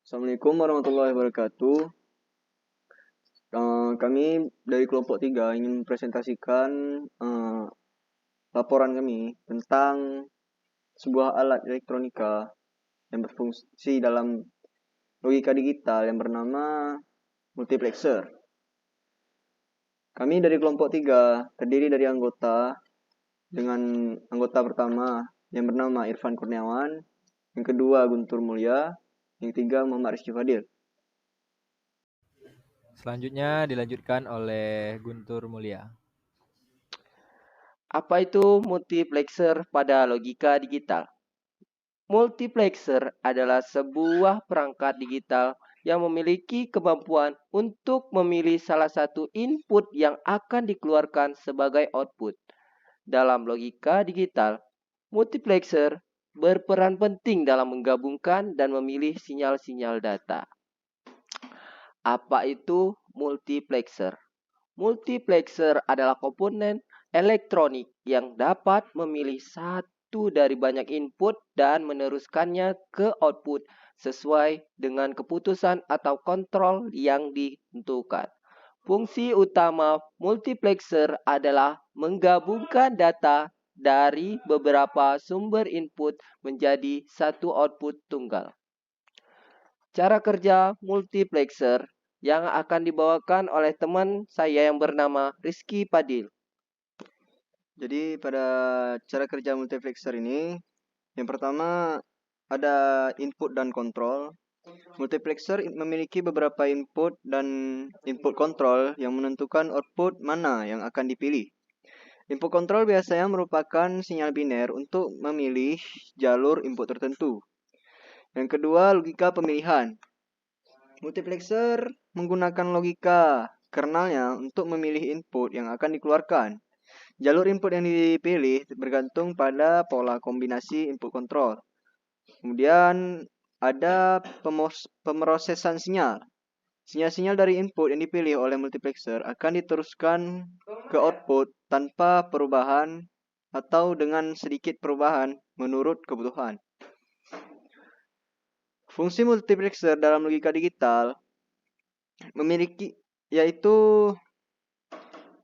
Assalamualaikum warahmatullahi wabarakatuh. Kami dari kelompok 3 ingin mempresentasikan laporan kami tentang sebuah alat elektronika yang berfungsi dalam logika digital yang bernama multiplexer. Kami dari kelompok 3 terdiri dari dengan anggota pertama yang bernama Irfan Kurniawan, yang kedua Guntur Mulya, yang ketiga Muhammad Rizky Fadil. Selanjutnya dilanjutkan oleh Guntur Mulya. Apa itu multiplexer pada logika digital? Multiplexer adalah sebuah perangkat digital yang memiliki kemampuan untuk memilih salah satu input yang akan dikeluarkan sebagai output. Dalam logika digital, multiplexer berperan penting dalam menggabungkan dan memilih sinyal-sinyal data. Apa itu multiplexer? Multiplexer adalah komponen elektronik yang dapat memilih satu dari banyak input dan meneruskannya ke output sesuai dengan keputusan atau kontrol yang ditentukan. Fungsi utama multiplexer adalah menggabungkan data dari beberapa sumber input menjadi satu output tunggal. Cara kerja multiplexer yang akan dibawakan oleh teman saya yang bernama Rizky Fadil. Jadi pada cara kerja multiplexer ini, yang pertama ada input dan kontrol. Multiplexer memiliki beberapa input dan input kontrol yang menentukan output mana yang akan dipilih. Input kontrol biasanya merupakan sinyal biner untuk memilih jalur input tertentu. Yang kedua, logika pemilihan. Multiplexer menggunakan logika kernelnya untuk memilih input yang akan dikeluarkan. Jalur input yang dipilih bergantung pada pola kombinasi input kontrol. Kemudian ada pemrosesan sinyal. Sinyal-sinyal dari input yang dipilih oleh multiplexer akan diteruskan ke output tanpa perubahan atau dengan sedikit perubahan menurut kebutuhan. Fungsi multiplexer dalam logika digital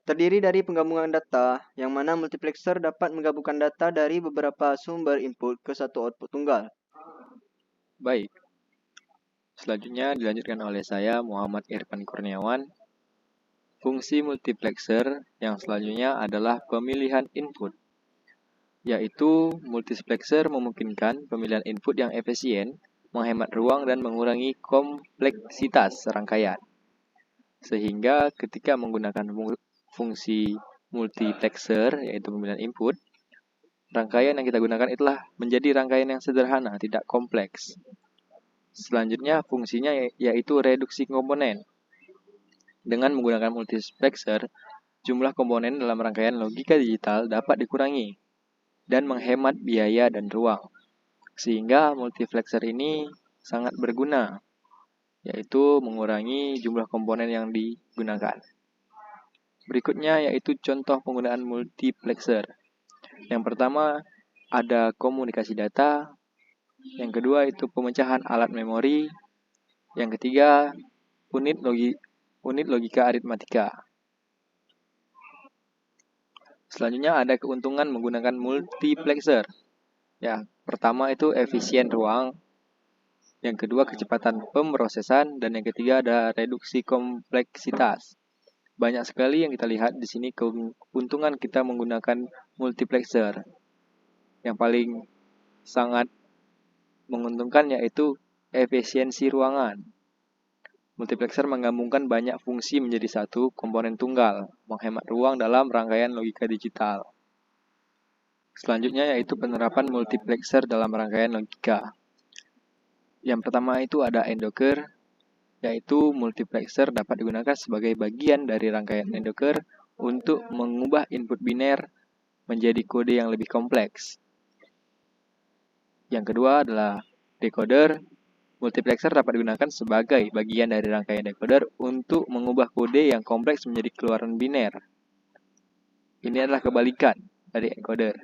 terdiri dari penggabungan data, yang mana multiplexer dapat menggabungkan data dari beberapa sumber input ke satu output tunggal. Baik. Selanjutnya dilanjutkan oleh saya, Muhammad Irfan Kurniawan. Fungsi multiplexer yang selanjutnya adalah pemilihan input, yaitu multiplexer memungkinkan pemilihan input yang efisien, menghemat ruang dan mengurangi kompleksitas rangkaian. Sehingga ketika menggunakan fungsi multiplexer, yaitu pemilihan input, rangkaian yang kita gunakan itulah menjadi rangkaian yang sederhana, tidak kompleks. Selanjutnya fungsinya yaitu reduksi komponen. Dengan menggunakan multiplexer, jumlah komponen dalam rangkaian logika digital dapat dikurangi dan menghemat biaya dan ruang. Sehingga multiplexer ini sangat berguna, yaitu mengurangi jumlah komponen yang digunakan. Berikutnya yaitu contoh penggunaan multiplexer. Yang pertama ada komunikasi data, yang kedua itu pemecahan alat memori, yang ketiga unit logika aritmatika. Selanjutnya ada keuntungan menggunakan multiplexer. Ya, pertama itu efisien ruang, yang kedua kecepatan pemrosesan, dan yang ketiga ada reduksi kompleksitas. Banyak sekali yang kita lihat di sini keuntungan kita menggunakan multiplexer. Yang paling sangat menguntungkan yaitu efisiensi ruangan. Multiplexer menggabungkan banyak fungsi menjadi satu komponen tunggal, menghemat ruang dalam rangkaian logika digital. Selanjutnya yaitu penerapan multiplexer dalam rangkaian logika. Yang pertama itu ada endoker, yaitu multiplexer dapat digunakan sebagai bagian dari rangkaian endoker untuk mengubah input biner menjadi kode yang lebih kompleks. Yang kedua adalah decoder. Multiplexer dapat digunakan sebagai bagian dari rangkaian decoder untuk mengubah kode yang kompleks menjadi keluaran biner. Ini adalah kebalikan dari encoder.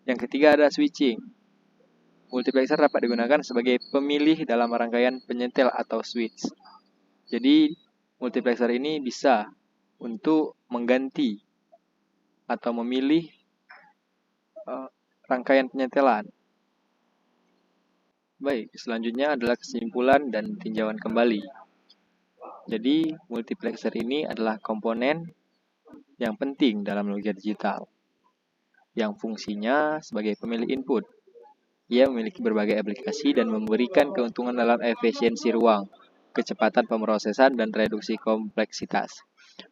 Yang ketiga ada switching. multiplexer dapat digunakan sebagai pemilih dalam rangkaian penyetel atau switch. Jadi, multiplexer ini bisa untuk mengganti atau memilih rangkaian penyetelan. Baik, selanjutnya adalah kesimpulan dan tinjauan kembali. Jadi, multiplexer ini adalah komponen yang penting dalam logika digital, yang fungsinya sebagai pemilih input. Ia memiliki berbagai aplikasi dan memberikan keuntungan dalam efisiensi ruang, kecepatan pemrosesan, dan reduksi kompleksitas.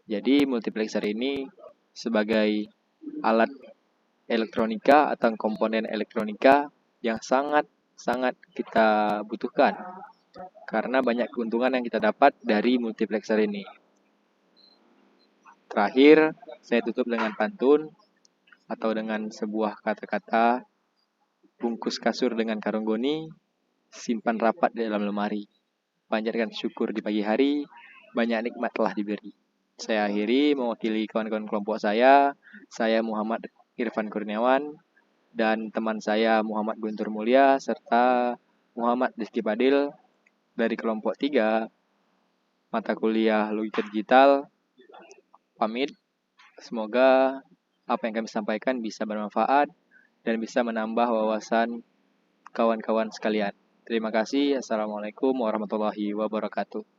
Jadi, multiplexer ini sebagai alat elektronika atau komponen elektronika yang sangat kita butuhkan karena banyak keuntungan yang kita dapat dari multiplexer ini. Terakhir, saya tutup dengan pantun atau dengan sebuah kata-kata, bungkus kasur dengan karung goni, simpan rapat di dalam lemari. Panjatkan syukur di pagi hari, banyak nikmat telah diberi. Saya akhiri mewakili kawan-kawan kelompok saya Muhammad Irfan Kurniawan, dan teman saya Muhammad Guntur Mulia, serta Muhammad Rizky Padil dari kelompok 3 mata kuliah Logika Digital. Pamit, semoga apa yang kami sampaikan bisa bermanfaat dan bisa menambah wawasan kawan-kawan sekalian. Terima kasih. Assalamualaikum warahmatullahi wabarakatuh.